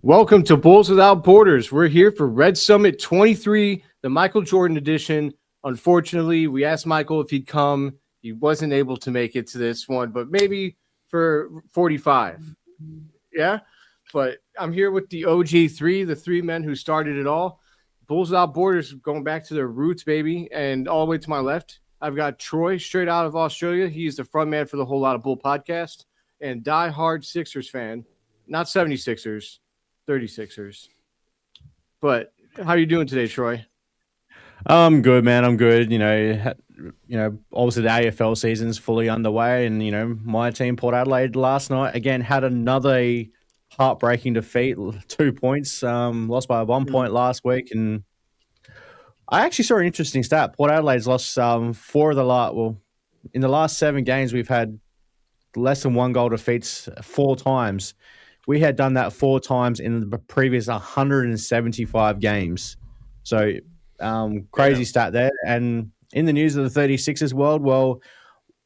Welcome to Bulls Without Borders. We're here for Red Summit 23, the Michael Jordan edition. Unfortunately, we asked Michael if he'd come. He wasn't able to make it to this one, but maybe for 45. Yeah, but I'm here with the OG3, the three men who started it all. Bulls Without Borders going back to their roots, baby. And all the way to my left, I've got Troy straight out of Australia. He's the front man for the Whole Lot of Bull podcast and diehard Sixers fan, not 76ers. 36ers. But how are you doing today, Troy? I'm good, man. I'm good. Obviously the AFL season's fully underway, and my team, Port Adelaide, last night again had another heartbreaking defeat. 2 points, lost by 1 point last week, and I actually saw an interesting stat. Port Adelaide's lost in the last 7 games, we've had less than 1 goal defeats 4 times. We had done that 4 times in the previous 175 games. So crazy stat there. And in the news of the 36ers world, well,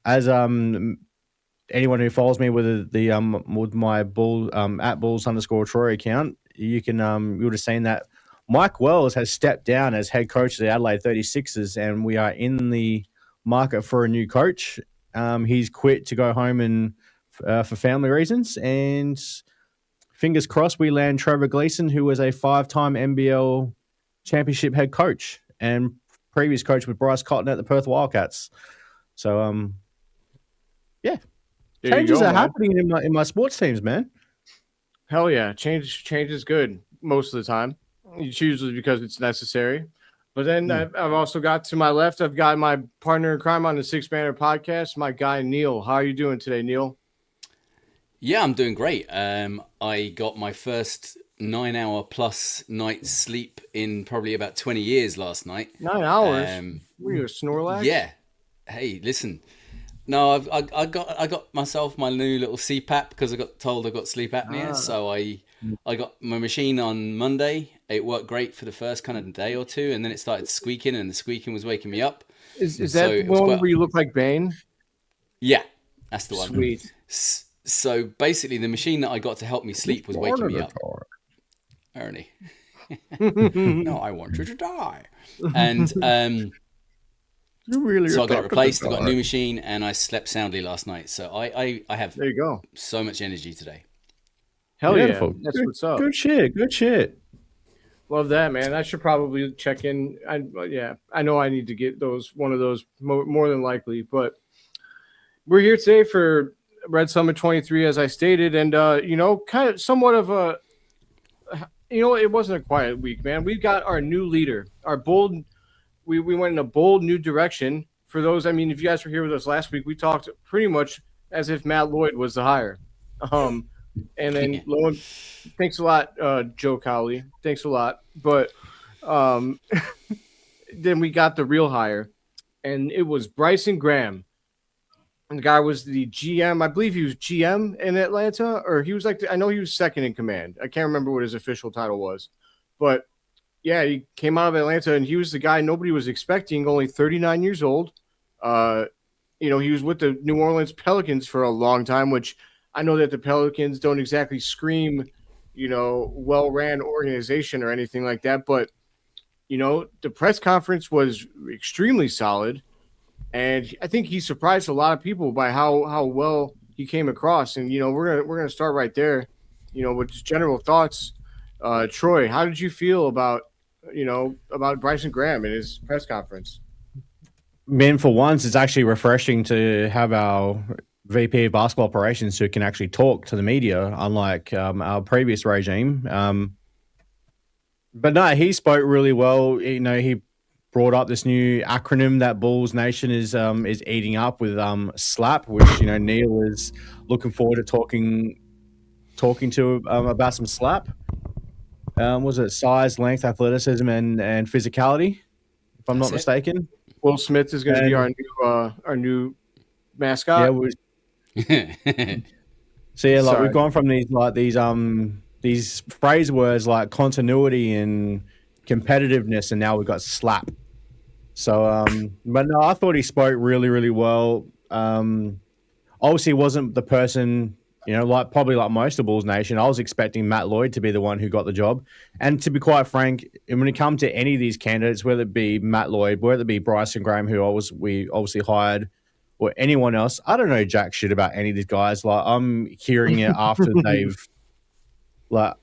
as anyone who follows me with with my bull at Bulls_Troy account, you would have seen that Mike Wells has stepped down as head coach of the Adelaide 36ers, and we are in the market for a new coach. He's quit to go home and for family reasons, and fingers crossed we land Trevor Gleeson, who was a 5-time NBL championship head coach and previous coach with Bryce Cotton at the Perth Wildcats. So, changes are happening in my sports teams, man. Hell yeah, change is good most of the time. It's usually because it's necessary. But then I've also got to my left, I've got my partner in crime on the Six Banner podcast, my guy Neill. How are you doing today, Neill? Yeah, I'm doing great. I got my first 9-hour plus night's sleep in probably about 20 years last night. 9 hours? Were you a Snorlax? Yeah. Hey, listen. No, I got myself my new little CPAP because I got told I got sleep apnea. So I got my machine on Monday. It worked great for the first kind of day or two, and then it started squeaking, and the squeaking was waking me up. Is that the one where you look like Bane? Yeah, that's the one. Sweet. So basically, the machine that I got to help me sleep was waking me up. Ernie. No, I want you to die. And so I got it replaced. I got a new machine, and I slept soundly last night. So I have there you go. So much energy today. Hell yeah, that's what's up. Good shit. Love that, man. I should probably check in. I know I need to get one of those more than likely. But we're here today for Red Summit 23, as I stated, and kind of somewhat of a, it wasn't a quiet week, man. We've got our new leader, our bold. We went in a bold new direction. For those, if you guys were here with us last week, we talked pretty much as if Matt Lloyd was the hire. And then thanks a lot, Joe Cowley. Thanks a lot. But then we got the real hire, and it was Bryson Graham. And the guy was the GM. I believe he was GM in Atlanta, or he was I know he was second in command. I can't remember what his official title was. But, yeah, he came out of Atlanta, and he was the guy nobody was expecting, only 39 years old. He was with the New Orleans Pelicans for a long time, which I know that the Pelicans don't exactly scream, well-ran organization or anything like that. But, the press conference was extremely solid. And I think he surprised a lot of people by how well he came across. And, we're gonna start right there, with just general thoughts. Troy, how did you feel about Bryson Graham and his press conference? Man, for once, it's actually refreshing to have our VP of basketball operations who can actually talk to the media, unlike our previous regime. But no, he spoke really well. He brought up this new acronym that Bulls Nation is eating up with SLAP, which Neil is looking forward to talking to about some SLAP. Was it size, length, athleticism, and physicality? If I'm not mistaken. Will Smith is going to be our new mascot. Yeah. So we've gone from these phrase words like continuity and competitiveness, and now we've got SLAP. So, but no, I thought he spoke really, really well. Obviously, he wasn't the person You know, probably like most of Bulls Nation, I was expecting Matt Lloyd to be the one who got the job. And to be quite frank, when it comes to any of these candidates, whether it be Matt Lloyd, whether it be Bryson Graham, who we obviously hired, or anyone else, I don't know jack shit about any of these guys. Like, I'm hearing it after well,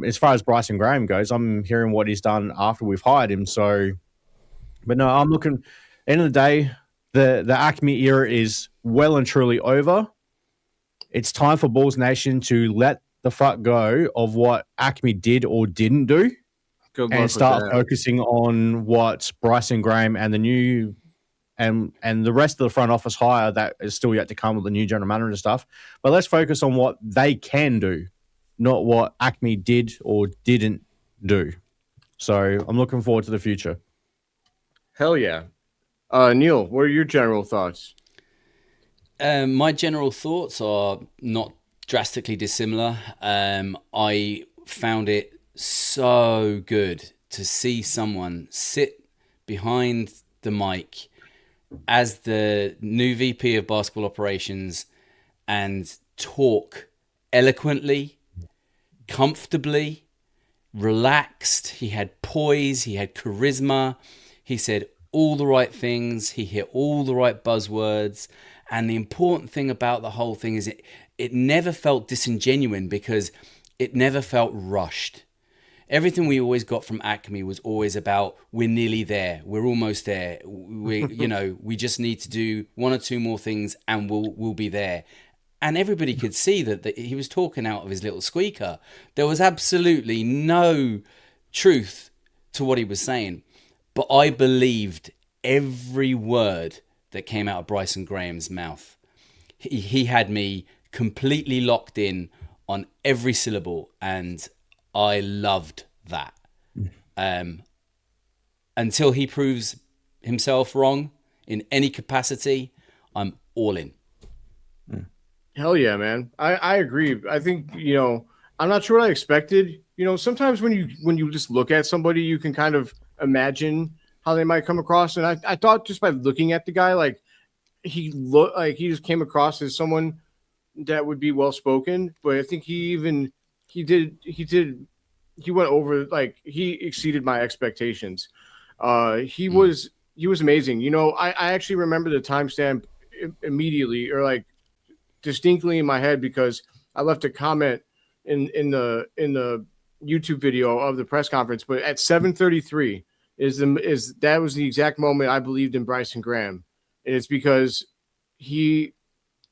as far as Bryson Graham goes, I'm hearing what he's done after we've hired him. So, but no, I'm looking. End of the day, the Acme era is well and truly over. It's time for Bulls Nation to let the fuck go of what Acme did or didn't do, and start focusing on what Bryson Graham and the new and the rest of the front office hire that is still yet to come with the new general manager and stuff. But let's focus on what they can do, not what Acme did or didn't do. So I'm looking forward to the future. Hell yeah. Neill, what are your general thoughts? My general thoughts are not drastically dissimilar. I found it so good to see someone sit behind the mic as the new VP of basketball operations and talk eloquently, comfortably, relaxed. He had poise, he had charisma, he said all the right things, he hit all the right buzzwords. And the important thing about the whole thing is it never felt disingenuine because it never felt rushed. Everything we always got from Acme was always about, we're nearly there, we're almost there, we just need to do one or two more things and we'll be there. And everybody could see that he was talking out of his little squeaker. There was absolutely no truth to what he was saying. But I believed every word that came out of Bryson Graham's mouth. He had me completely locked in on every syllable, and I loved that. Until he proves himself wrong in any capacity, I'm all in. Hell yeah, man. I agree. I think, I'm not sure what I expected. Sometimes when you just look at somebody, you can kind of imagine how they might come across. And I thought just by looking at the guy, like he just came across as someone that would be well spoken. But I think he went over, like, he exceeded my expectations. He was amazing. I actually remember the timestamp immediately, or like distinctly in my head, because I left a comment in the YouTube video of the press conference. But at 7:33 that was the exact moment I believed in Bryson Graham, and it's because he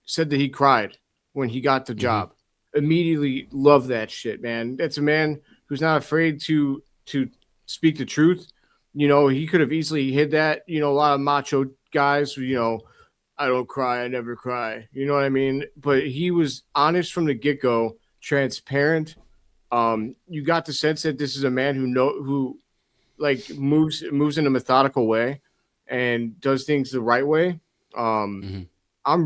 said that he cried when he got the job. Immediately love that shit, man. That's a man who's not afraid to speak the truth. He could have easily hid that. A lot of macho guys, I don't cry, I never cry. You know what I mean? But he was honest from the get-go, transparent. You got the sense that this is a man who moves in a methodical way and does things the right way. I'm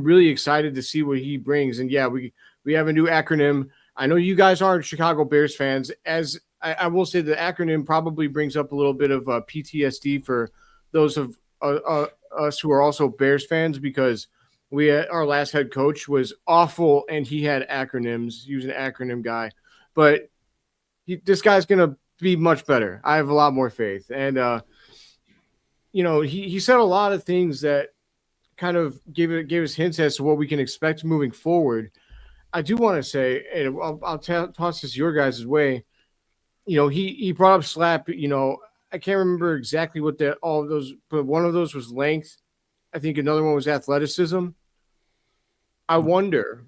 really excited to see what he brings. And yeah, we have a new acronym. I know you guys aren't Chicago Bears fans. As I will say, the acronym probably brings up a little bit of PTSD for those of us who are also Bears fans, because our last head coach was awful and he had acronyms. He was an acronym guy, but this guy's going to be much better. I have a lot more faith. And, he said a lot of things that kind of gave us hints as to what we can expect moving forward. I do want to say, and I'll toss this your guys' way. He brought up slap. I can't remember exactly what all of those, but one of those was length. I think another one was athleticism. I wonder,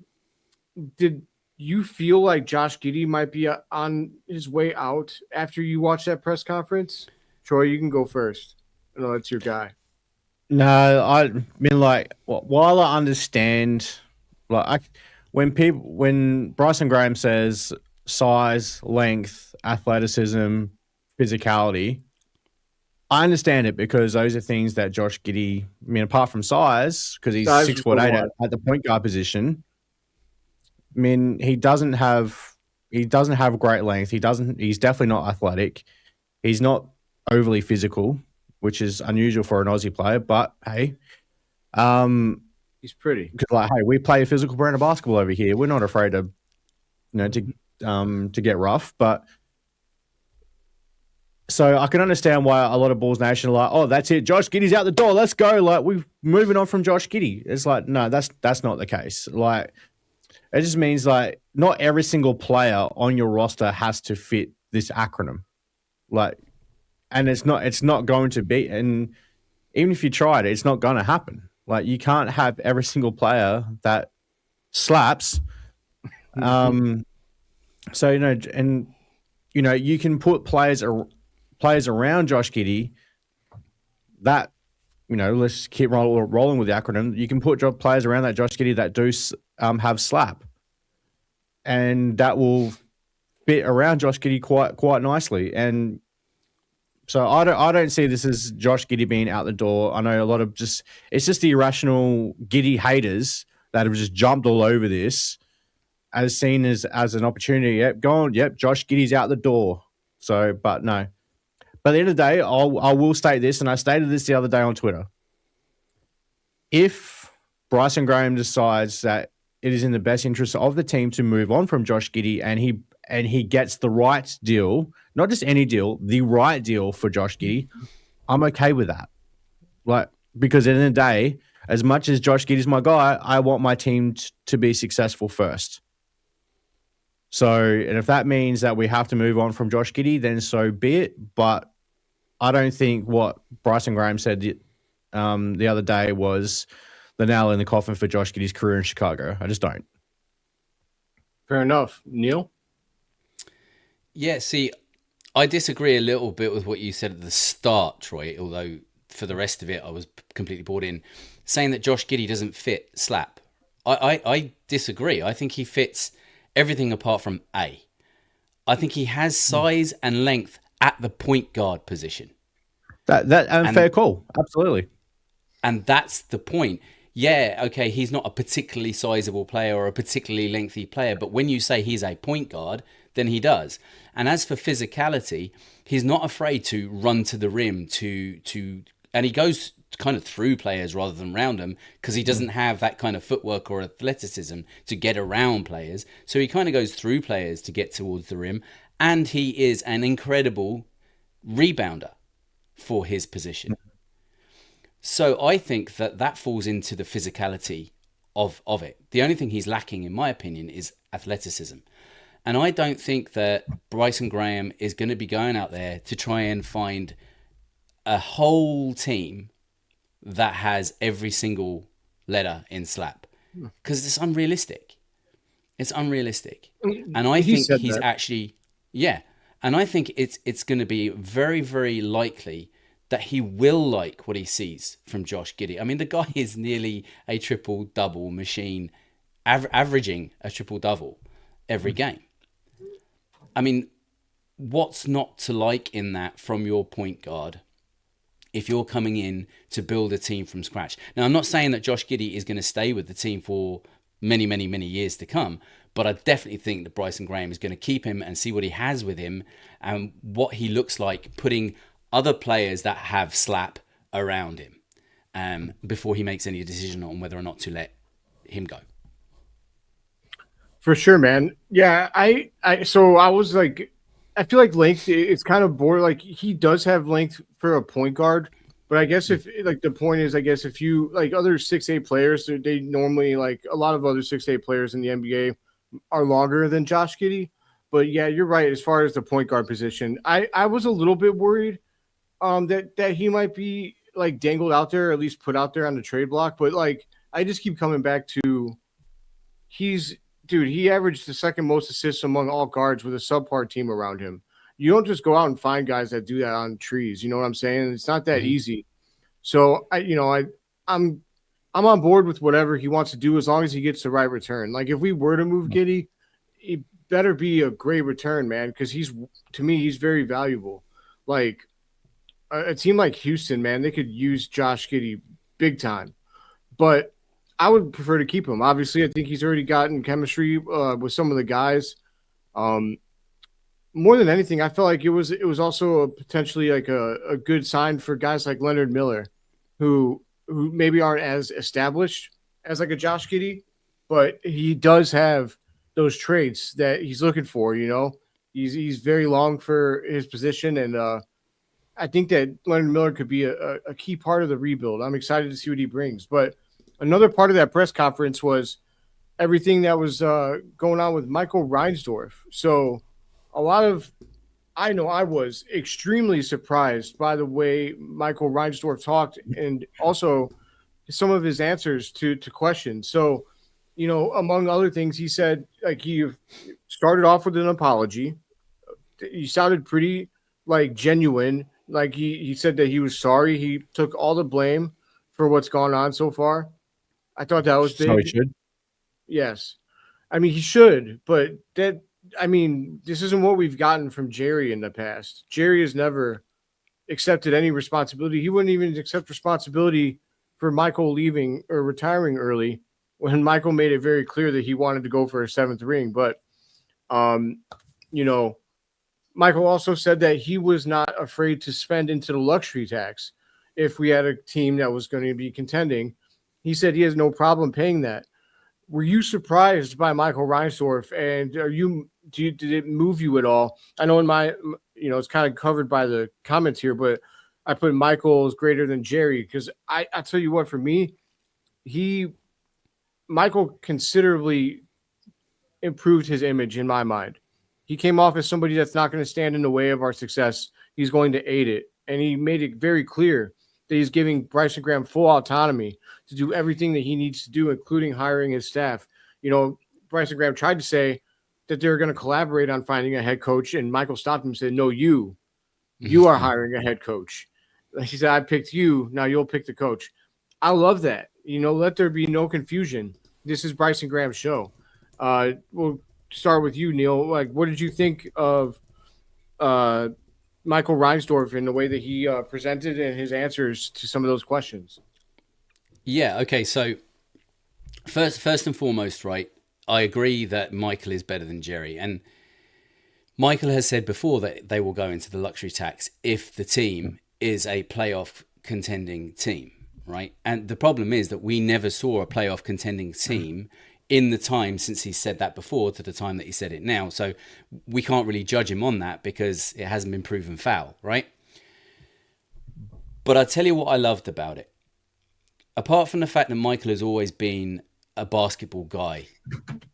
did you feel like Josh Giddy might be on his way out after you watched that press conference? Troy, you can go first. I know that's your guy. No, I mean, while I understand, when Bryson Graham says size, length, athleticism, physicality, I understand it, because those are things that Josh Giddy, apart from size, because he's 6'8" at the point guard position. He doesn't have great length. He's definitely not athletic. He's not overly physical, which is unusual for an Aussie player, but hey, He's pretty. Because like, hey, we play a physical brand of basketball over here. We're not afraid to, to get rough. But so I can understand why a lot of Bulls Nation are like, oh, that's it. Josh Giddy's out the door. Let's go. Like, we're moving on from Josh Giddy. It's like, no, that's not the case. Like, it just means like not every single player on your roster has to fit this acronym. Like, and it's not going to be. And even if you tried it, it's not going to happen. Like, you can't have every single player that slaps. So, you can put players around Josh Giddy that, let's keep rolling with the acronym. You can put players around that Josh Giddy that do have slap. And that will fit around Josh Giddy quite nicely. And so I don't see this as Josh Giddy being out the door. I know a lot of it's just the irrational Giddy haters that have just jumped all over this as seen as an opportunity. Yep, Josh Giddy's out the door. So, but no. But at the end of the day, I will state this, and I stated this the other day on Twitter. If Bryson Graham decides that it is in the best interest of the team to move on from Josh Giddy and he gets the right deal, not just any deal, the right deal for Josh Giddy, I'm okay with that. Like, because at the end of the day, as much as Josh Giddy's my guy, I want my team to be successful first. So, and if that means that we have to move on from Josh Giddy, then so be it. But I don't think what Bryson Graham said the other day was the nail in the coffin for Josh Giddy's career in Chicago. I just don't. Fair enough. Neill? Yeah, see, I disagree a little bit with what you said at the start, Troy, although for the rest of it, I was completely bought in. Saying that Josh Giddy doesn't fit slap. I disagree. I think he fits everything apart from A. I think he has size and length at the point guard position. And fair call. Absolutely. And that's the point. Yeah, okay, he's not a particularly sizable player or a particularly lengthy player, but when you say he's a point guard, then he does. And as for physicality, he's not afraid to run to the rim, and he goes kind of through players rather than around them because he doesn't have that kind of footwork or athleticism to get around players. So he kind of goes through players to get towards the rim, and he is an incredible rebounder for his position. So I think that falls into the physicality of it. The only thing he's lacking, in my opinion, is athleticism. And I don't think that Bryson Graham is going to be going out there to try and find a whole team that has every single letter in slap. Because it's unrealistic. It's unrealistic. And I think he's actually... Yeah. And I think it's going to be very, very likely that he will like what he sees from Josh Giddy. I mean, the guy is nearly a triple-double machine, averaging a triple-double every game. I mean, what's not to like in that from your point guard if you're coming in to build a team from scratch? Now, I'm not saying that Josh Giddy is going to stay with the team for many, many, many years to come, but I definitely think that Bryson Graham is going to keep him and see what he has with him and what he looks like putting other players that have slap around him before he makes any decision on whether or not to let him go. For sure, man. Yeah, so I was like, I feel like length, it's kind of boring. Like, he does have length for a point guard, but I guess if, like, the point is, I guess if you, like, other 6'8" players, they normally, like, a lot of other 6'8" players in the NBA are longer than Josh Giddy. But yeah, you're right. As far as the point guard position, I was a little bit worried that he might be, like, dangled out there, or at least put out there on the trade block. But, like, I just keep coming back to he averaged the second most assists among all guards with a subpar team around him. You don't just go out and find guys that do that on trees. You know what I'm saying? It's not that easy. So I'm on board with whatever he wants to do as long as he gets the right return. Like, if we were to move Giddy, it better be a great return, man, because to me he's very valuable. Like, a team like Houston, man, they could use Josh Giddy big time. But I would prefer to keep him. Obviously, I think he's already gotten chemistry with some of the guys. More than anything, I felt like it was also potentially like a good sign for guys like Leonard Miller, who maybe aren't as established as like a Josh Giddy, but he does have those traits that he's looking for. He's very long for his position, and I think that Leonard Miller could be a key part of the rebuild. I'm excited to see what he brings. But another part of that press conference was everything that was going on with Michael Reinsdorf. So I know I was extremely surprised by the way Michael Reinsdorf talked, and also some of his answers to questions. So, among other things, he said, like, he started off with an apology. He sounded pretty like genuine. Like he said that he was sorry. He took all the blame for what's gone on so far. I thought that was big. So he should. Yes. I mean, he should, but this isn't what we've gotten from Jerry in the past. Jerry has never accepted any responsibility. He wouldn't even accept responsibility for Michael leaving or retiring early when Michael made it very clear that he wanted to go for a 7th ring. But, Michael also said that he was not afraid to spend into the luxury tax if we had a team that was going to be contending. He said he has no problem paying that. Were you surprised by Michael Reinsdorf, and did it move you at all? I know in my, it's kind of covered by the comments here, but I put Michael is greater than Jerry because I tell you what, for me, Michael considerably improved his image in my mind. He came off as somebody that's not going to stand in the way of our success. He's going to aid it. And he made it very clear that he's giving Bryson Graham full autonomy to do everything that he needs to do, including hiring his staff. Bryson Graham tried to say that they were going to collaborate on finding a head coach, and Michael stopped him and said, no, you are hiring a head coach. He said, I picked you. Now you'll pick the coach. I love that. Let there be no confusion. This is Bryson Graham's show. We'll start with you, Neill. Like, what did you think of Michael Reinsdorf and the way that he presented and his answers to some of those questions? Yeah. Okay. So first and foremost, right, I agree that Michael is better than Jerry. And Michael has said before that they will go into the luxury tax if the team is a playoff contending team, right? And the problem is that we never saw a playoff contending team in the time since he said that before to the time that he said it now. So we can't really judge him on that because it hasn't been proven foul, right? But I tell you what I loved about it. Apart from the fact that Michael has always been a basketball guy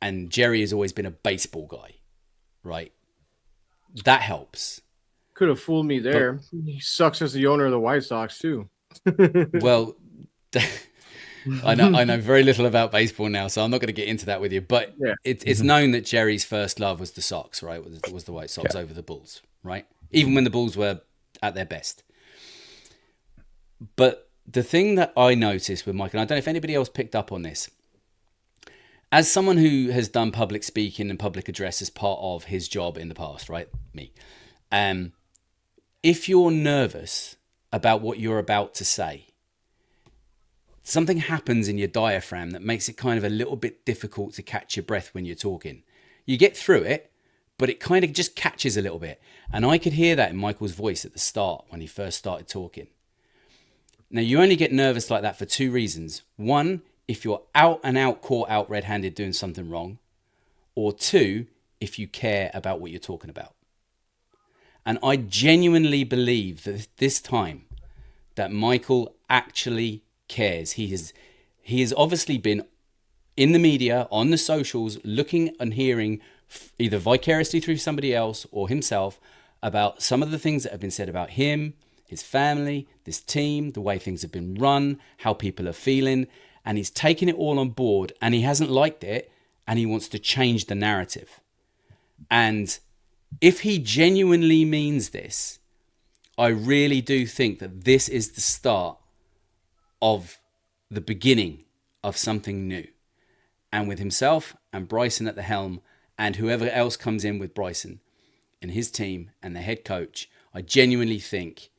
and Jerry has always been a baseball guy, right? That helps. Could have fooled me there. But he sucks as the owner of the White Sox too. Well, I know very little about baseball now, so I'm not going to get into that with you. But yeah. It's known that Jerry's first love was the Sox, right? Was the White Sox over the Bulls, right? Even when the Bulls were at their best. But the thing that I noticed with Mike, and I don't know if anybody else picked up on this, as someone who has done public speaking and public address as part of his job in the past, right? Me. If you're nervous about what you're about to say, something happens in your diaphragm that makes it kind of a little bit difficult to catch your breath when you're talking. You get through it, but it kind of just catches a little bit. And I could hear that in Michael's voice at the start when he first started talking. Now, you only get nervous like that for two reasons. One, if you're out and out caught out red-handed doing something wrong. Or two, if you care about what you're talking about. And I genuinely believe that this time that Michael actually cares. He has obviously been in the media, on the socials, looking and hearing either vicariously through somebody else or himself about some of the things that have been said about him, his family, this team, the way things have been run, how people are feeling, and he's taken it all on board and he hasn't liked it and he wants to change the narrative. And if he genuinely means this, I really do think that this is the start of the beginning of something new. And with himself and Bryson at the helm and whoever else comes in with Bryson and his team and the head coach, I genuinely think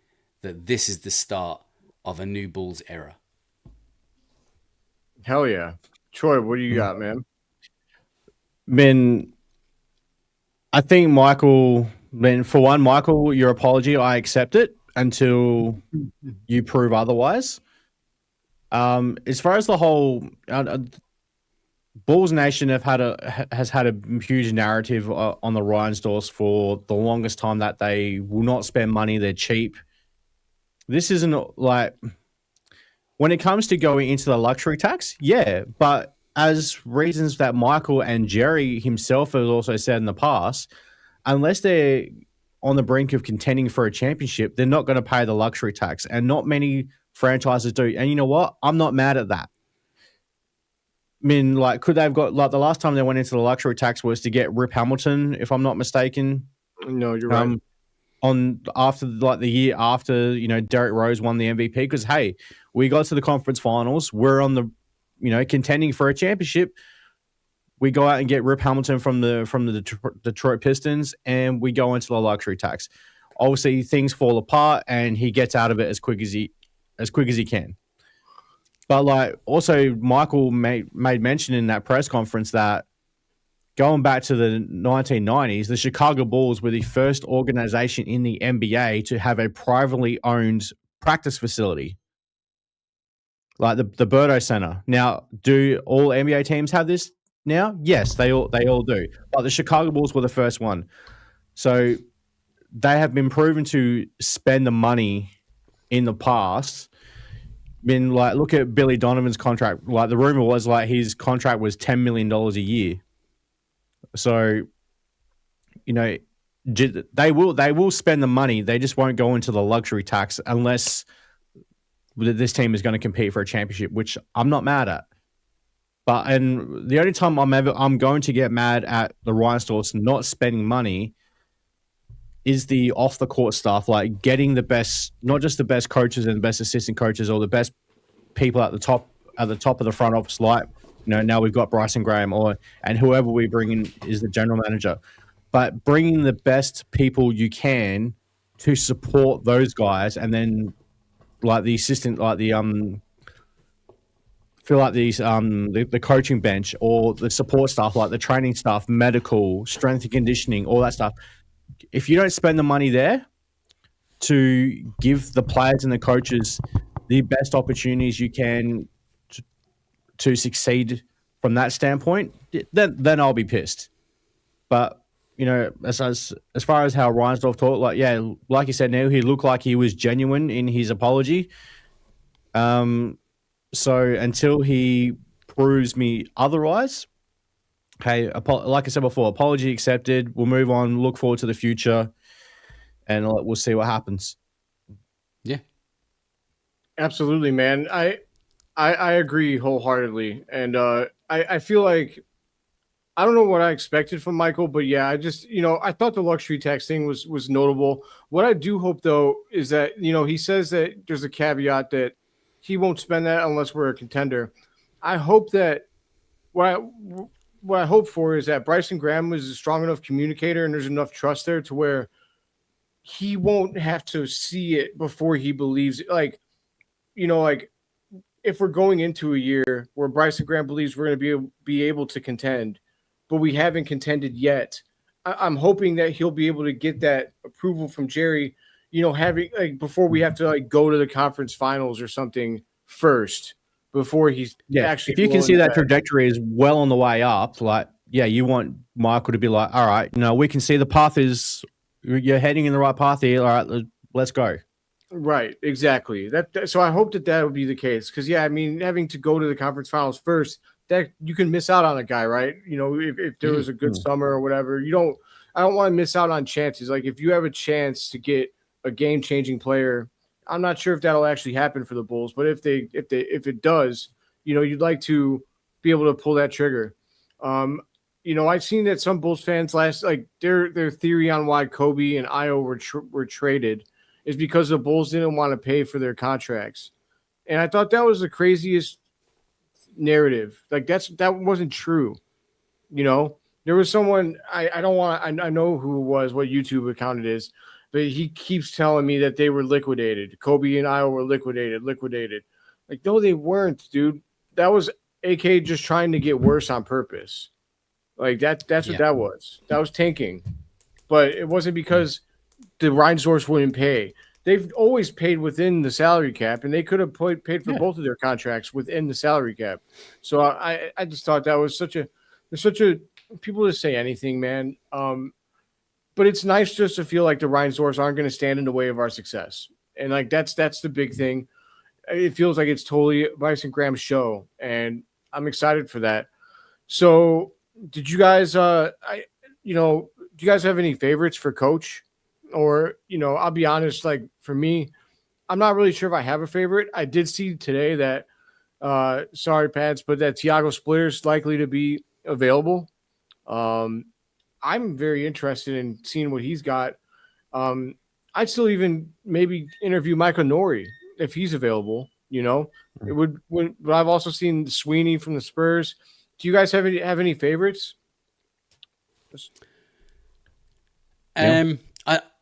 that this is the start of a new Bulls era. Hell yeah. Troy, what do you got, man? I think Michael, for one, Michael, your apology, I accept it until you prove otherwise. As far as the whole Bulls Nation has had a huge narrative on the Reinsdorfs for the longest time that they will not spend money. They're cheap. This isn't like when it comes to going into the luxury tax, yeah, but as reasons that Michael and Jerry himself has also said in the past, unless they're on the brink of contending for a championship, they're not going to pay the luxury tax, and not many franchises do. And you know what? I'm not mad at that. I mean, like, could they have got, like, the last time they went into the luxury tax was to get Rip Hamilton, if I'm not mistaken. No, you're right. After the year after, Derrick Rose won the MVP, because hey, we got to the conference finals, we're on the, contending for a championship. We go out and get Rip Hamilton from the Detroit Pistons, and we go into the luxury tax. Obviously, things fall apart, and he gets out of it as quick as he can. But like, also Michael made mention in that press conference that going back to the 1990s, the Chicago Bulls were the first organization in the NBA to have a privately owned practice facility, like the Berto Center. Now, do all NBA teams have this now? Yes, they all do. But the Chicago Bulls were the first one. So they have been proven to spend the money in the past. Been like, look at Billy Donovan's contract. Like, the rumor was like his contract was $10 million a year. So, they will spend the money. They just won't go into the luxury tax unless this team is going to compete for a championship, which I'm not mad at. And the only time I'm going to get mad at the Reinsdorfs not spending money is the off the court stuff, like getting the best, not just the best coaches and the best assistant coaches or the best people at the top of the front office. Like, now we've got Bryson Graham and whoever we bring in is the general manager, but bringing the best people you can to support those guys, and then like the assistant, like the feel like these the coaching bench or the support staff, like the training staff, medical, strength and conditioning, all that stuff. If you don't spend the money there to give the players and the coaches the best opportunities you can to succeed from that standpoint, then I'll be pissed. But as far as how Reinsdorf talked, like you said, Neil, he looked like he was genuine in his apology. So until he proves me otherwise, hey, like I said before, apology accepted. We'll move on, look forward to the future, and we'll see what happens. Yeah. Absolutely, man. I agree wholeheartedly. And I feel like I don't know what I expected from Michael, but yeah, I just, I thought the luxury tax thing was notable. What I do hope, though, is that, he says that there's a caveat that he won't spend that unless we're a contender. I hope that what I hope for is that Bryson Graham is a strong enough communicator and there's enough trust there to where he won't have to see it before he believes it. Like, if we're going into a year where Bryson Graham believes we're going to be able to contend, but we haven't contended yet, I'm hoping that he'll be able to get that approval from Jerry, having before we have to go to the conference finals or something first. Before he's actually, if you can see that trajectory is well on the way up, you want Michael to be like, all right, we can see the path you're heading in the right path here. All right, let's go. Right, exactly. So I hope that would be the case, because having to go to the conference finals first, that you can miss out on a guy, right? If there was a good summer or whatever, I don't want to miss out on chances. Like, if you have a chance to get a game-changing player, I'm not sure if that'll actually happen for the Bulls, but if it does, you'd like to be able to pull that trigger. I've seen that some Bulls fans their theory on why Kobe and Ayo were traded is because the Bulls didn't want to pay for their contracts, and I thought that was the craziest narrative. Like, that wasn't true. There was someone I know who it was, what YouTube account it is. But he keeps telling me that they were liquidated. Kobe and Ayo were liquidated. Like, no, they weren't, dude. That was AK just trying to get worse on purpose. Like, that's what that was. That was tanking. But it wasn't because the Reinsdorfs wouldn't pay. they've always paid within the salary cap, and they could have paid for both of their contracts within the salary cap. So I just thought that was such a people just say anything, man. But it's nice just to feel like the Reinsdorfs aren't going to stand in the way of our success, and like that's the big thing. It feels like it's totally Bryson Graham's show, and I'm excited for that. So, did you guys, do you guys have any favorites for coach? Or, I'll be honest, like for me, I'm not really sure if I have a favorite. I did see today that, sorry, Pads, but that Thiago Splitter is likely to be available. I'm very interested in seeing what he's got. I'd still even maybe interview Michael Nori if he's available. It would. But I've also seen Sweeney from the Spurs. Do you guys have any favorites?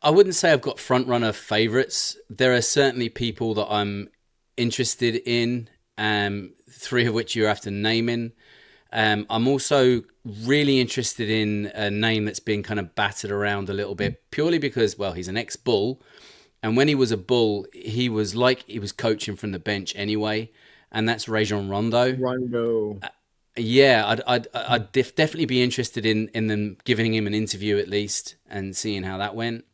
I wouldn't say I've got front runner favorites. There are certainly people that I'm interested in. 3 of which you have to name in. I'm also really interested in a name that's been kind of battered around a little bit, purely because, well, he's an ex-Bull, and when he was a Bull, he was coaching from the bench anyway, and that's Rajon Rondo. Yeah, I'd definitely be interested in them giving him an interview at least and seeing how that went.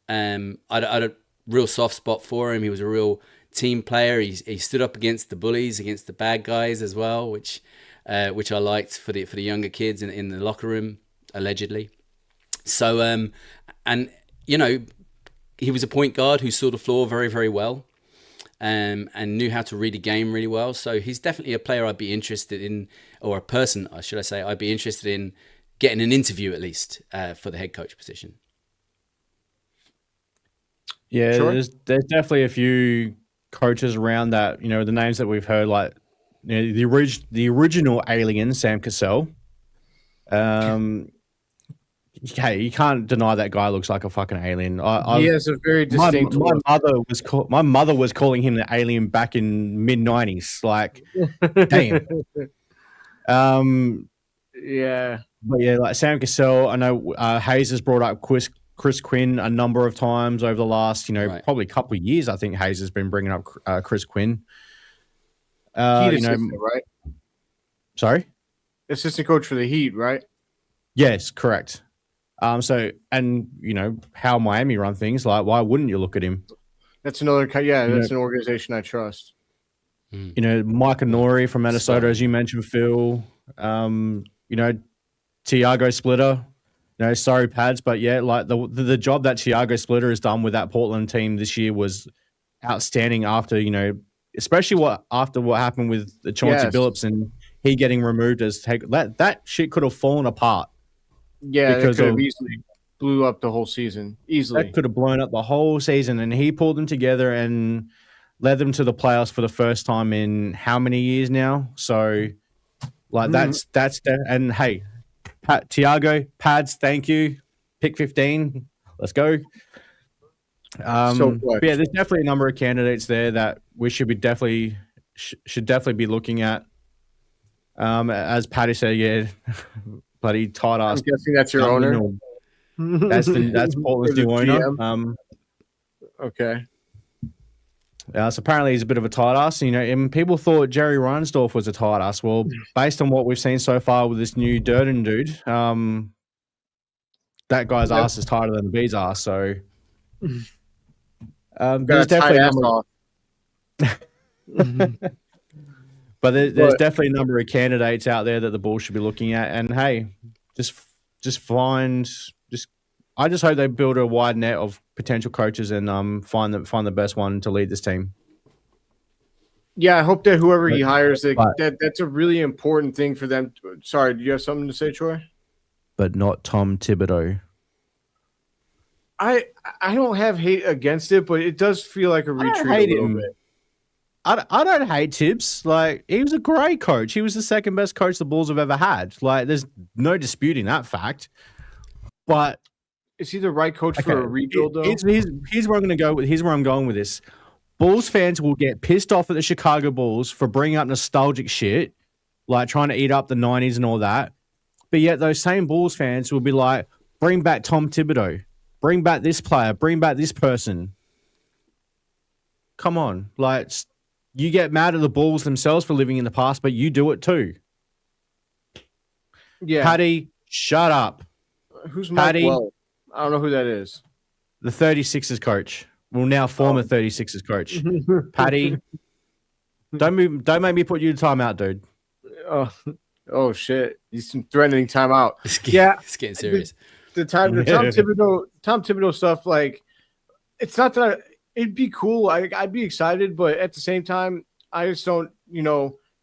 I'd a real soft spot for him. He was a real team player. He stood up against the bullies, against the bad guys as well, which I liked for the younger kids in the locker room, allegedly. So and he was a point guard who saw the floor very, very well. And knew how to read a game really well. So he's definitely a player I'd be interested in, or a person, should I say, I'd be interested in getting an interview at least for the head coach position. Yeah, Sure. there's definitely a few coaches around that, the names that we've heard, like the original alien, Sam Cassell. Okay, you can't deny that guy looks like a fucking alien. He has a very distinct. My mother was calling him the alien back in mid-90s. Like, damn. Yeah. But yeah, like Sam Cassell. I know Hayes has brought up Chris Quinn a number of times over the last, probably couple of years. I think Hayes has been bringing up Chris Quinn. Heat assistant, right? Sorry, assistant coach for the Heat, right? Yes, correct. So, and how Miami run things, like, why wouldn't you look at him? That's another, that's an organization I trust. Mike Nori from Minnesota, as you mentioned, Phil. Thiago Splitter. Sorry, Pads, but yeah, like the job that Thiago Splitter has done with that Portland team this year was outstanding. After especially after what happened with the Chauncey Billups and he getting removed as that shit could have fallen apart. Yeah, because it could have easily blew up the whole season. Easily. That could have blown up the whole season, and he pulled them together and led them to the playoffs for the first time in how many years now? So, like, that's and hey, Thiago, Pads, thank you. Pick 15. Let's go. Yeah, there's definitely a number of candidates there that we should be definitely be looking at. As Patty said, yeah. Bloody tight ass. I'm guessing that's your owner. That's Portland's new owner. Okay. So apparently he's a bit of a tight ass. And people thought Jerry Reinsdorf was a tight ass. Well, based on what we've seen so far with this new Durden dude, that guy's ass is tighter than the bee's ass. So there's definitely But there's definitely a number of candidates out there that the Bulls should be looking at. And hey, I just hope they build a wide net of potential coaches and find the best one to lead this team. Yeah, I hope that whoever he hires, that's a really important thing for them. Sorry, do you have something to say, Troy? But not Tom Thibodeau. I don't have hate against it, but it does feel like a retreat a little bit. I don't hate Tibbs. Like, he was a great coach. He was the second best coach the Bulls have ever had. Like, there's no disputing that fact. But is he the right coach for a rebuild, though? Here's where I'm going to go with. Here's where I'm going with this. Bulls fans will get pissed off at the Chicago Bulls for bringing up nostalgic shit, like trying to eat up the 90s and all that. But yet those same Bulls fans will be like, bring back Tom Thibodeau. Bring back this player. Bring back this person. Come on. Like, you get mad at the Bulls themselves for living in the past, but you do it too. Yeah. Paddy, shut up. Who's Mike Paddy? Well? I don't know who that is. The 36ers coach. Well, now former 36ers coach. Paddy, don't make me put you in timeout, dude. Oh shit! He's threatening timeout. It's getting serious. The Tom Thibodeau stuff, like, it's not that it'd be cool. I'd be excited, but at the same time, I just don't.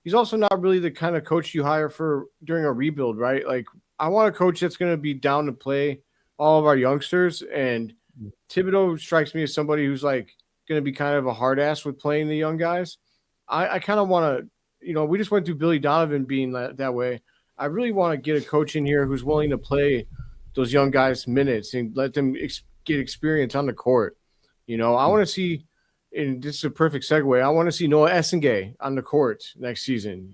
He's also not really the kind of coach you hire for during a rebuild, right? Like, I want a coach that's going to be down to play all of our youngsters, and Thibodeau strikes me as somebody who's like going to be kind of a hard ass with playing the young guys. I kind of want to, we just went through Billy Donovan being that way. I really want to get a coach in here who's willing to play those young guys minutes and let them get experience on the court. I want to see, and this is a perfect segue, I want to see Noa Essengue on the court next season,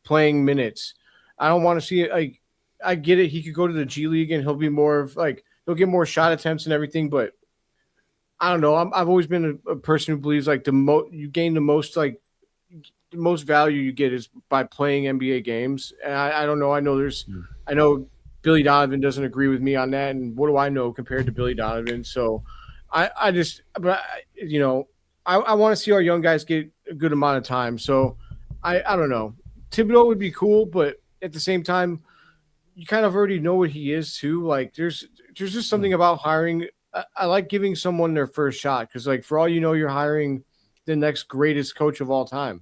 playing minutes. I don't want to see it. Like, I get it. He could go to the G League and he'll be more of like, he'll get more shot attempts and everything, but I don't know. I've always been a person who believes like you gain the most value you get is by playing NBA games. And I don't know. I know Billy Donovan doesn't agree with me on that. And what do I know compared to Billy Donovan? So I want to see our young guys get a good amount of time. So I don't know. Thibodeau would be cool, but at the same time, you kind of already know what he is too. Like there's just something about hiring. I like giving someone their first shot because, like, for all you know, you're hiring the next greatest coach of all time.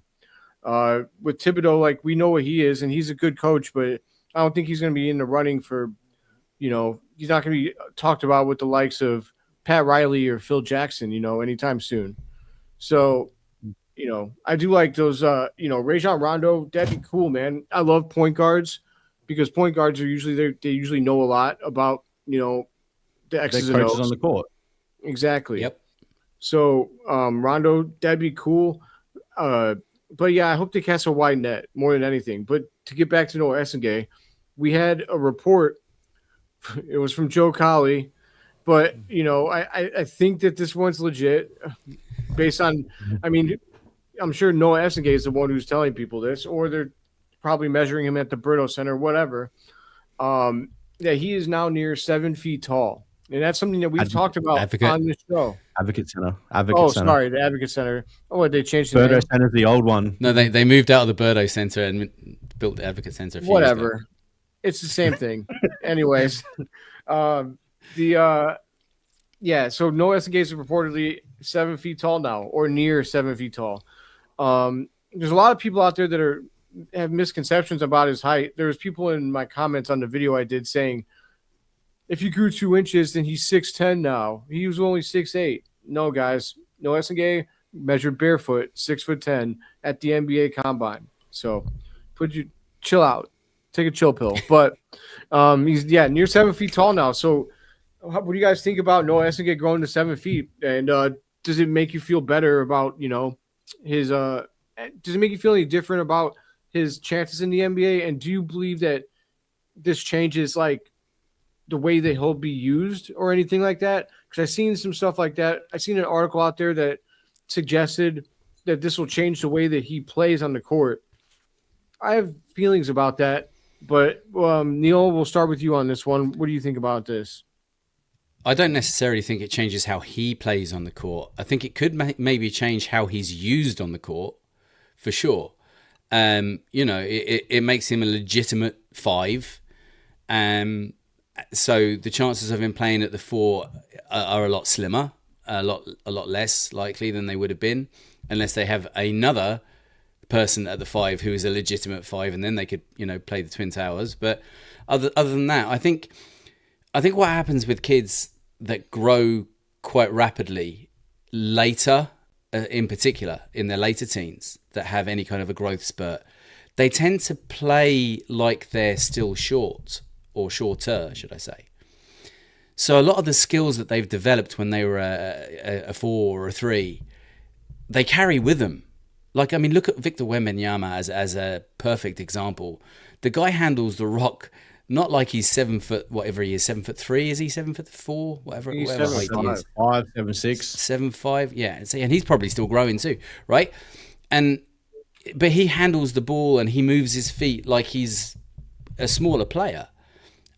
With Thibodeau, like, we know what he is, and he's a good coach, but I don't think he's going to be in the running for, he's not going to be talked about with the likes of Pat Riley or Phil Jackson, anytime soon. So, I do like those, Rajon Rondo. That'd be cool, man. I love point guards because point guards are usually they usually know a lot about, the X's and O's on the court. Exactly. Yep. So Rondo, that'd be cool. But yeah, I hope they cast a wide net more than anything. But to get back to Noa Essengue, we had a report. It was from Joe Colley, but I think that this one's legit based on. I mean, I'm sure Noa Essengue is the one who's telling people this, or they're probably measuring him at the Brito Center, whatever. Yeah, he is now near 7 feet tall. And that's something that we've talked about on this show. Advocate Center. Sorry, the Advocate Center. Oh, they changed the name? Birdo Center's the old one. No, they moved out of the Birdo Center and built the Advocate Center. Whatever. It's the same thing. Anyways, so Noa Essengue is reportedly 7 feet tall now, or near 7 feet tall. There's a lot of people out there that have misconceptions about his height. There's people in my comments on the video I did saying, if you grew 2 inches, then he's 6'10" now. He was only 6'8". No, guys. Noa Essengue measured barefoot, 6'10" at the NBA Combine. So, chill out, take a chill pill. But he's near 7 feet tall now. So, what do you guys think about Noa Essengue growing to 7 feet? And does it make you feel better about his? Does it make you feel any different about his chances in the NBA? And do you believe that this changes like the way that he'll be used or anything like that? Because I've seen some stuff like that. I've seen an article out there that suggested that this will change the way that he plays on the court. I have feelings about that, but Neill, we'll start with you on this one. What do you think about this? I don't necessarily think it changes how he plays on the court. I think it could maybe change how he's used on the court, for sure. It makes him a legitimate 5. So the chances of him playing at the 4 are a lot slimmer, a lot less likely than they would have been, unless they have another person at the 5 who is a legitimate 5, and then they could play the Twin Towers. But other than that, I think what happens with kids that grow quite rapidly later, in particular in their later teens, that have any kind of a growth spurt, they tend to play like they're still short. Or shorter, should I say. So a lot of the skills that they've developed when they were a 4 or a 3, they carry with them. Like, I mean, look at Victor Wembanyama as a perfect example. The guy handles the rock Not like he's 7 foot, whatever he is, 7'3". Is he 7'4"? Whatever, He's whatever height he 7'5". is. 5'7", 6". 7'5". Yeah, and he's probably still growing too, right? But he handles the ball and he moves his feet like he's a smaller player.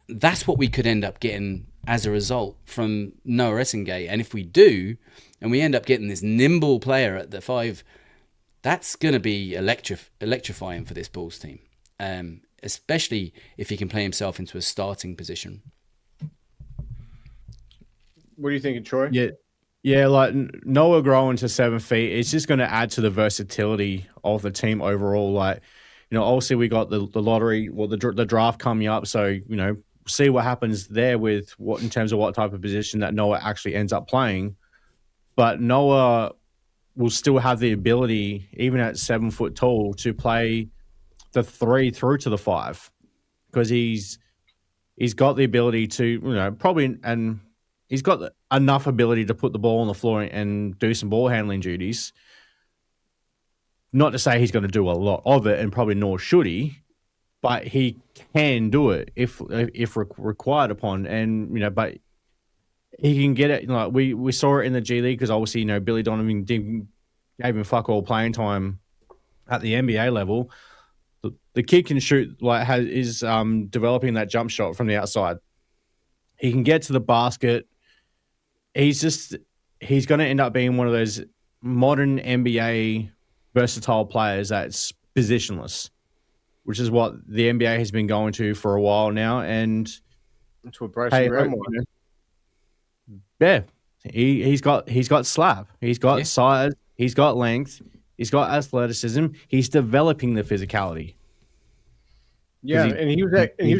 That's what we could end up getting as a result from Noa Essengue. And if we do, and we end up getting this nimble player at the 5, that's going to be electrifying for this Bulls team. Especially if he can play himself into a starting position. What are you thinking, Troy? Yeah, like Noah growing to 7 feet, it's just going to add to the versatility of the team overall. Like, obviously we got the lottery, the draft coming up, so see what happens there with what in terms of what type of position that Noah actually ends up playing. But Noah will still have the ability, even at 7 foot tall, to play the 3 through to the 5, because he's got the ability to probably, and he's got enough ability to put the ball on the floor and do some ball handling duties. Not to say he's going to do a lot of it, and probably nor should he, but he can do it if required upon, and but he can get it. Like we saw it in the G League, because obviously Billy Donovan gave him fuck all playing time at the NBA level. The kid can shoot, is developing that jump shot from the outside. He can get to the basket. He's going to end up being one of those modern NBA versatile players that's positionless, which is what the NBA has been going to for a while now. And that's what Bryson Graham wants. Yeah, he's got slap. He's got size. He's got length. He's got athleticism. He's developing the physicality. Yeah, and he was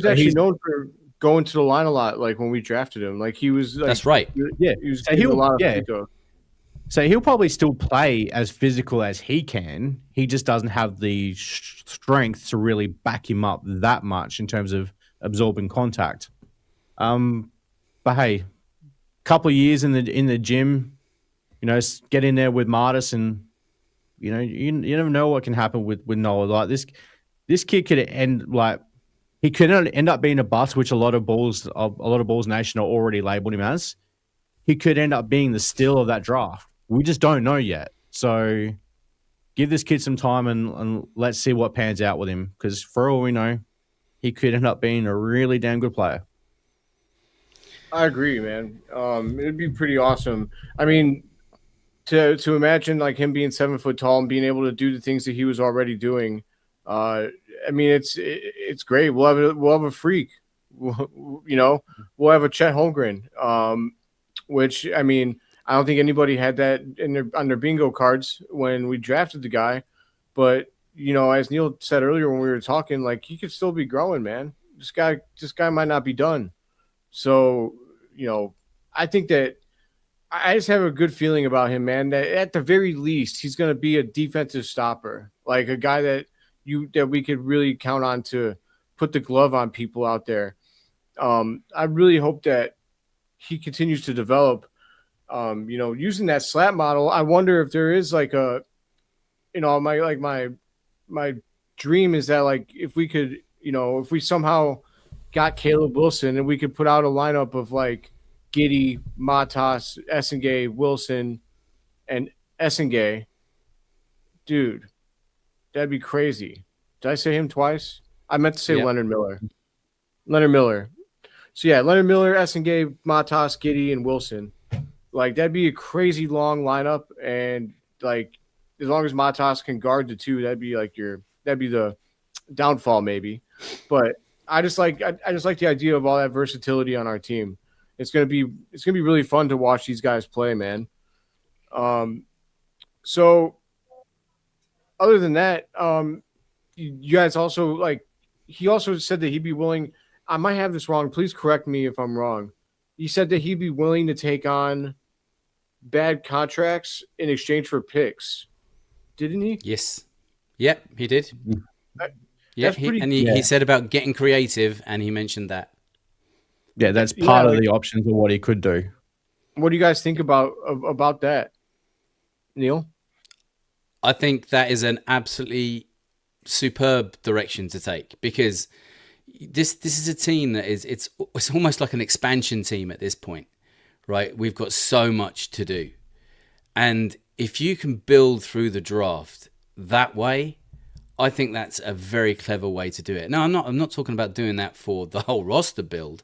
actually known for going to the line a lot. Like when we drafted him, like he was. Like, that's right. Yeah, he was getting a lot of physical. So he'll probably still play as physical as he can. He just doesn't have the strength to really back him up that much in terms of absorbing contact. But hey, couple of years in the gym, get in there with Martis, and you never know what can happen with Noah. Like this kid could he could end up being a bust, which a lot of Bulls Nation are already labeled him as. He could end up being the steal of that draft. We just don't know yet. So give this kid some time and let's see what pans out with him, because for all we know, he could end up being a really damn good player. I agree, man. It'd be pretty awesome. I mean, to imagine like him being 7 foot tall and being able to do the things that he was already doing. I mean, it's great. We'll have a freak. We'll have a Chet Holmgren. Which, I mean, I don't think anybody had that on their bingo cards when we drafted the guy. But, as Neill said earlier when we were talking, like, he could still be growing, man. This guy might not be done. So, I think that I just have a good feeling about him, man, that at the very least, he's going to be a defensive stopper, like a guy that we could really count on to put the glove on people out there. I really hope that he continues to develop, using that slap model. I wonder if there is like my dream is that like, if we could, if we somehow got Caleb Wilson and we could put out a lineup of like Giddy, Matas, Essengue, Wilson, and Essengue, dude, that'd be crazy. Did I say him twice? I meant to say Leonard Miller. So yeah, Leonard Miller, Essengue, Matas, Giddy, and Wilson. Like, that'd be a crazy long lineup, and like as long as Matas can guard the two, that'd be the downfall maybe. But I just like the idea of all that versatility on our team. It's gonna be really fun to watch these guys play, man. So other than that, you guys also he also said that he'd be willing. I might have this wrong. Please correct me if I'm wrong. He said that he'd be willing to take on bad contracts in exchange for picks. Didn't he? Yes. Yep, he did. Yeah, pretty, he said about getting creative, and he mentioned that. Yeah, that's part of the options of what he could do. What do you guys think about that, Neill? I think that is an absolutely superb direction to take, because this is a team that it's almost like an expansion team at this point, right? We've got so much to do. And if you can build through the draft that way, I think that's a very clever way to do it. Now, I'm not talking about doing that for the whole roster build,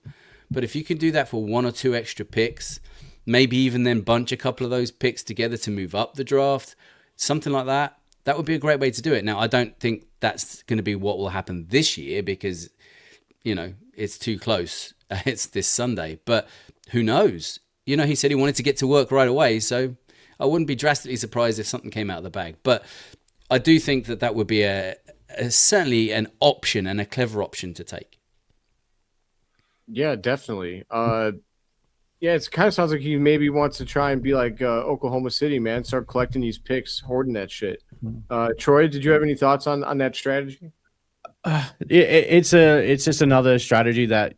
but if you can do that for 1 or 2 extra picks, maybe even then bunch a couple of those picks together to move up the draft, something like that, that would be a great way to do it. Now, I don't think that's going to be what will happen this year because, it's too close. It's this Sunday, but who knows? He said he wanted to get to work right away, so I wouldn't be drastically surprised if something came out of the bag. But I do think that would be certainly an option and a clever option to take. Yeah, definitely. Yeah, it kind of sounds like he maybe wants to try and be like Oklahoma City, man. Start collecting these picks, hoarding that shit. Troy, did you have any thoughts on that strategy? It's just another strategy that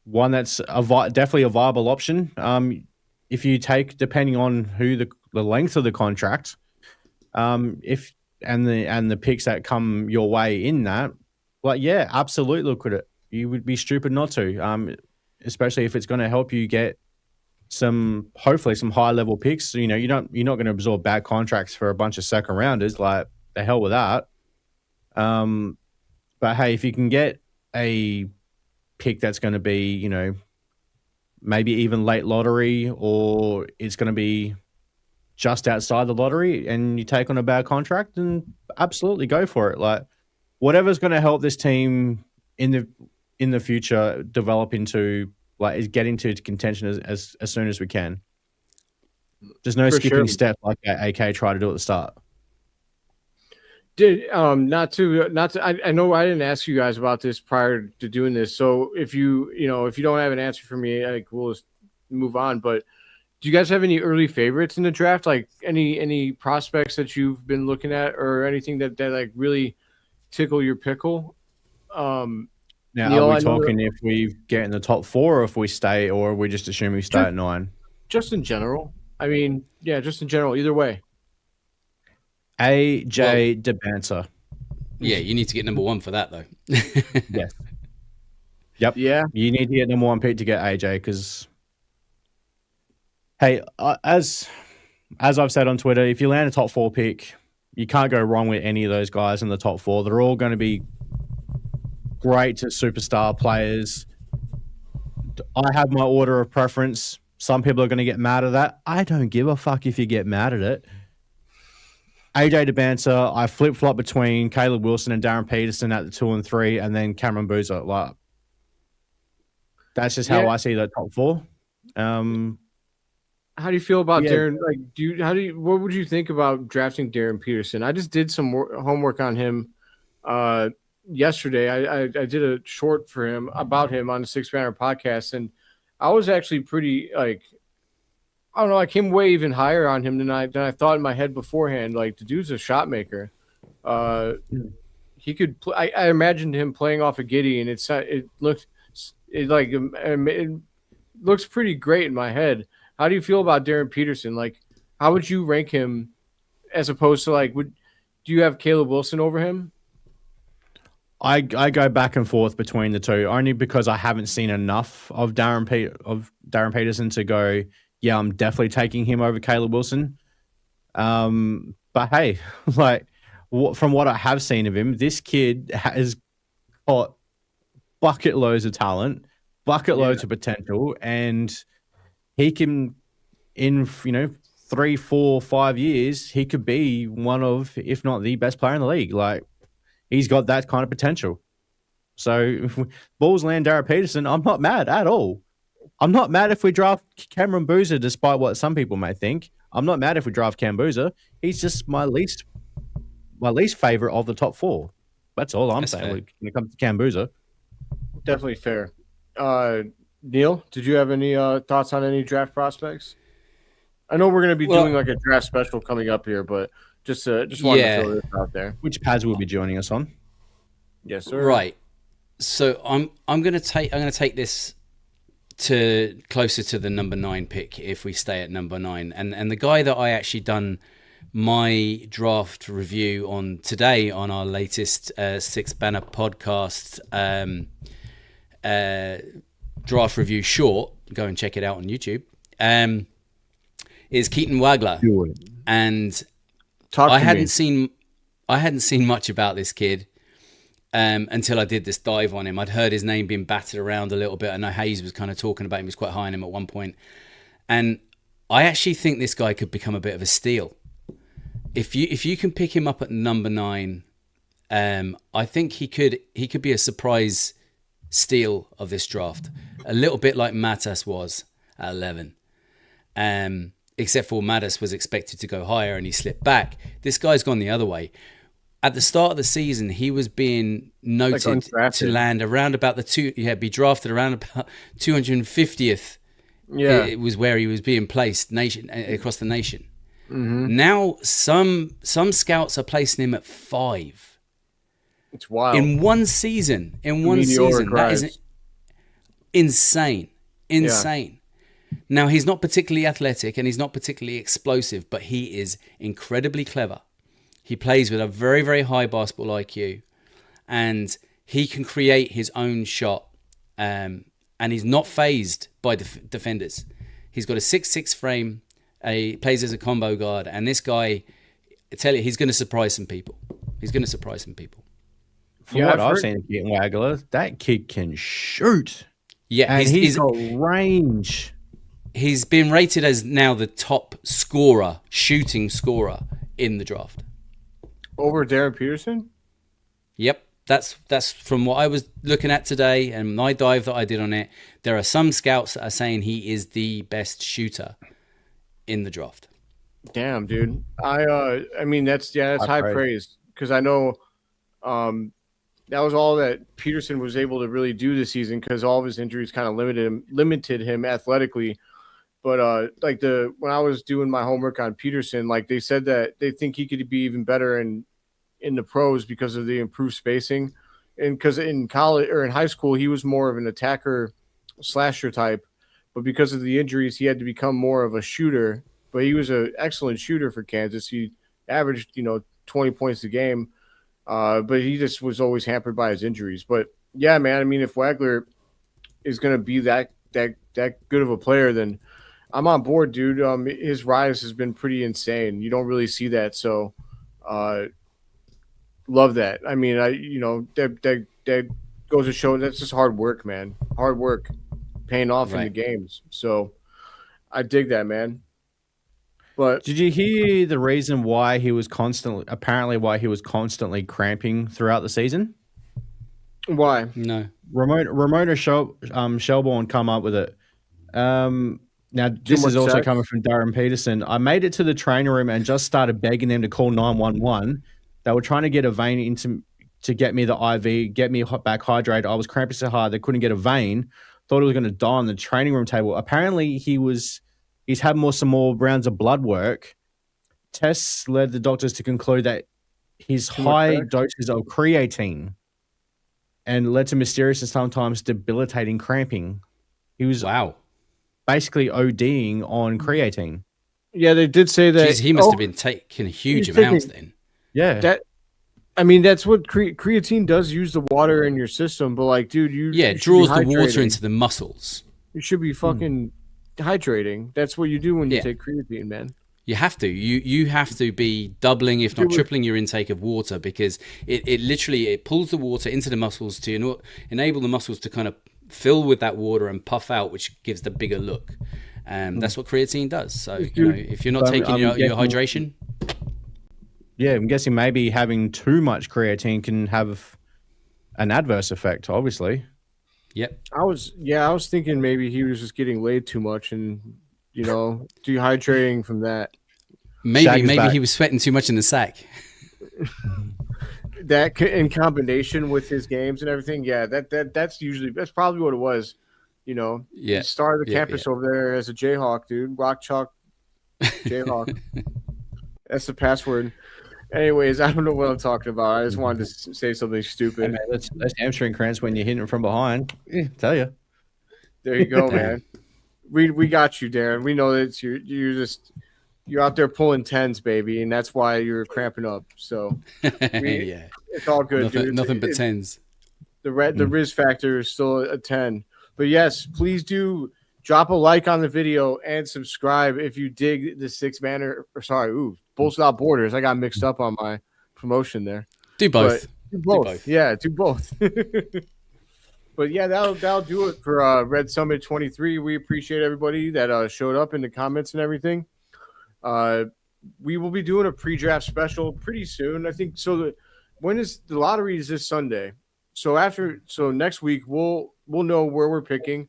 one that's definitely a viable option. If you take, depending on who the length of the contract, if and the picks that come your way in that, yeah, absolutely look at it. You would be stupid not to. Especially if it's going to help you get hopefully some high level picks. You're not going to absorb bad contracts for a bunch of second rounders. Like, the hell with that. But hey, if you can get a pick that's going to be, maybe even late lottery, or it's going to be just outside the lottery, and you take on a bad contract, then absolutely go for it. Like, whatever's going to help this team in the future develop into is get into contention as soon as we can. There's no skipping steps like AK tried to do at the start. Not to I know I didn't ask you guys about this prior to doing this. So if you don't have an answer for me, we'll just move on. But do you guys have any early favorites in the draft? Like any prospects that you've been looking at, or anything that like really tickle your pickle? Now, Neill, are we talking if we get in the top 4, or if we stay, or we just assume we stay at 9? Just in general. I mean, yeah, just in general. Either way. AJ DeBanter. Yeah, you need to get number 1 for that, though. Yes. Yep. Yeah. You need to get number 1 pick to get AJ, because, hey, as I've said on Twitter, if you land a top 4 pick, you can't go wrong with any of those guys in the top 4. They're all going to be great to superstar players. I have my order of preference. Some people are going to get mad at that. I don't give a fuck if you get mad at it. AJ DeBanter, I flip-flop between Caleb Wilson and Darren Peterson at the 2 and 3, and then Cameron Boozer. Like, that's just how I see the top 4. How do you feel about Darren? Like, what would you think about drafting Darren Peterson? I just did some homework on him yesterday. I did a short for him about him on the Six Banner podcast, and I was actually pretty I don't know. I came way even higher on him than I thought in my head beforehand. Like, the dude's a shot maker. He could. I imagined him playing off a Giddy, and it looks pretty great in my head. How do you feel about Darren Peterson? Like, how would you rank him as opposed to do you have Caleb Wilson over him? I go back and forth between the two, only because I haven't seen enough of Darren Peterson to go, yeah, I'm definitely taking him over Caleb Wilson. But hey, from what I have seen of him, this kid has got bucket loads of talent, loads of potential, and he can, in 3, 4, 5 years, he could be one of, if not the best player in the league. Like, he's got that kind of potential. So if Bulls land Darren Peterson, I'm not mad at all. I'm not mad if we draft Cameron Boozer, despite what some people may think. I'm not mad if we draft Cam Boozer. He's just my least favorite of the top 4. That's all I'm saying when it comes to Cam Boozer. Definitely fair. Neill, did you have any thoughts on any draft prospects? I know we're going to be doing like a draft special coming up here, but just wanted to throw this out there. Which pads will be joining us on? Yes, sir. Right. So I'm going to take this to closer to the number 9 pick if we stay at number 9. And the guy that I actually done my draft review on today on our latest Six Banner podcast draft review short. Go and check it out on YouTube. Is Keaton Wagler, and I hadn't seen much about this kid until I did this dive on him. I'd heard his name being battered around a little bit. I know Hayes was kind of talking about him. He was quite high on him at one point, and I actually think this guy could become a bit of a steal. If you can pick him up at number 9, I think he could be a surprise steal of this draft, a little bit like Mattas was at 11. Except for Mattas was expected to go higher and he slipped back. This guy's gone the other way. At the start of the season, he was being noted to land around about be drafted around about 250th. Yeah, it was where he was being placed across the nation. Mm-hmm. Now some scouts are placing him at 5. It's wild. In one season, that is insane. Yeah. Now, he's not particularly athletic and he's not particularly explosive, but he is incredibly clever. He plays with a very, very high basketball IQ, and he can create his own shot, and he's not fazed by defenders. He's got a 6'6" frame, he plays as a combo guard, and this guy, I tell you, he's going to surprise some people. From what I've seen of Keaton Wagler, that kid can shoot. Yeah, and he's got range. He's been rated as now the top shooting scorer in the draft. Over Darren Peterson? Yep. That's from what I was looking at today and my dive that I did on it. There are some scouts that are saying he is the best shooter in the draft. Damn, dude. I mean that's high praise, because I know that was all that Peterson was able to really do this season, because all of his injuries kind of limited him athletically. But when I was doing my homework on Peterson, like they said that they think he could be even better in the pros because of the improved spacing, and because in college or in high school he was more of an attacker slasher type, but because of the injuries he had to become more of a shooter. But he was an excellent shooter for Kansas. He averaged 20 points a game, but he just was always hampered by his injuries. But yeah, man, I mean, if Wagler is going to be that good of a player, then I'm on board, dude. His rise has been pretty insane. You don't really see that, so love that. I mean, that goes to show that's just hard work, man. Hard work paying off in the games. So I dig that, man. But did you hear the reason why he was constantly cramping throughout the season? Why? No. Ramona Shelbourne come up with it. Now, this is also coming from Darren Peterson. I made it to the training room and just started begging them to call 911. They were trying to get a vein to get me the IV, get me back hydrated. I was cramping so hard they couldn't get a vein. Thought he was going to die on the training room table. Apparently, he's had some more rounds of blood work. Tests led the doctors to conclude that his high doses of creatine and led to mysterious and sometimes debilitating cramping. He was basically ODing on creatine. Yeah, they did say that. Jeez, he must have been taking huge amounts then. Yeah. That's what creatine does, use the water in your system. But like, dude, it draws the water into the muscles. You should be fucking hydrating. That's what you do when you take creatine, man. You have to. You have to be doubling, if not tripling, your intake of water, because it literally pulls the water into the muscles to enable the muscles to kind of fill with that water and puff out, which gives the bigger look. That's what creatine does. So if you're not taking your hydration, I'm guessing maybe having too much creatine can have an adverse effect. Obviously. Yep. I was thinking maybe he was just getting laid too much and dehydrating from that. Maybe he was sweating too much in the sack. That in combination with his games and everything, that's probably what it was. He started the campus over there as a Jayhawk, dude. Rock chalk Jayhawk. That's the password. Anyways, I don't know what I'm talking about. I just wanted to say something stupid. Hey man, that's hamstring cramps when you're hitting from behind. Tell you. There you go, man. We got you, Darren. We know that you're just you're out there pulling 10s, baby, and that's why you're cramping up. So Yeah, it's all good, dude. nothing but 10s. The Riz factor is still a 10. But yes, please do drop a like on the video and subscribe if you dig the Bulls Without Borders. I got mixed up on my promotion there. Do both. Do both. Yeah, do both. But yeah, that'll do it for Red Summit 23. We appreciate everybody that showed up in the comments and everything. We will be doing a pre-draft special pretty soon. I think so. When is the lottery? Is this Sunday? So next week we'll know where we're picking,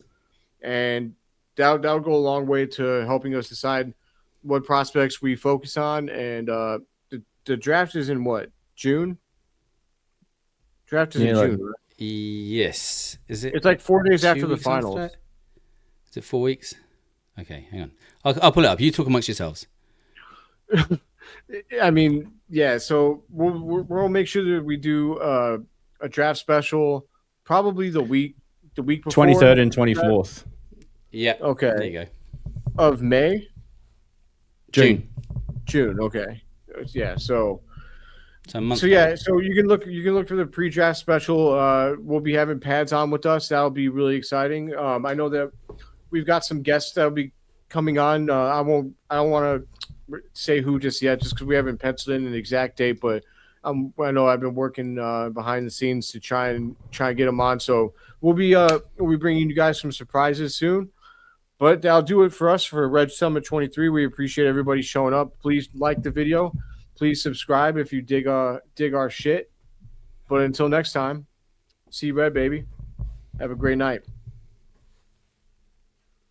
and that'll go a long way to helping us decide what prospects we focus on. And the draft is in what, June? Draft is in June, right? Yes. Is it? It's like 4 days after the finals. Is it 4 weeks? Okay, hang on. I'll pull it up. You talk amongst yourselves. I mean, yeah. So we'll make sure that we do a draft special probably the week before 23rd and 24th. Yeah. Okay. There you go. Of May. June. Okay. Yeah. So So yeah. So you can look for the pre-draft special. We'll be having pads on with us. That'll be really exciting. I know that we've got some guests that'll be coming on. I don't want to say who just yet, just because we haven't penciled in an exact date. But I know I've been working behind the scenes to try and get them on. So we'll be bringing you guys some surprises soon. But that'll do it for us for Red Summit 23. We appreciate everybody showing up. Please like the video. Please subscribe if you dig our shit. But until next time, see red, baby. Have a great night.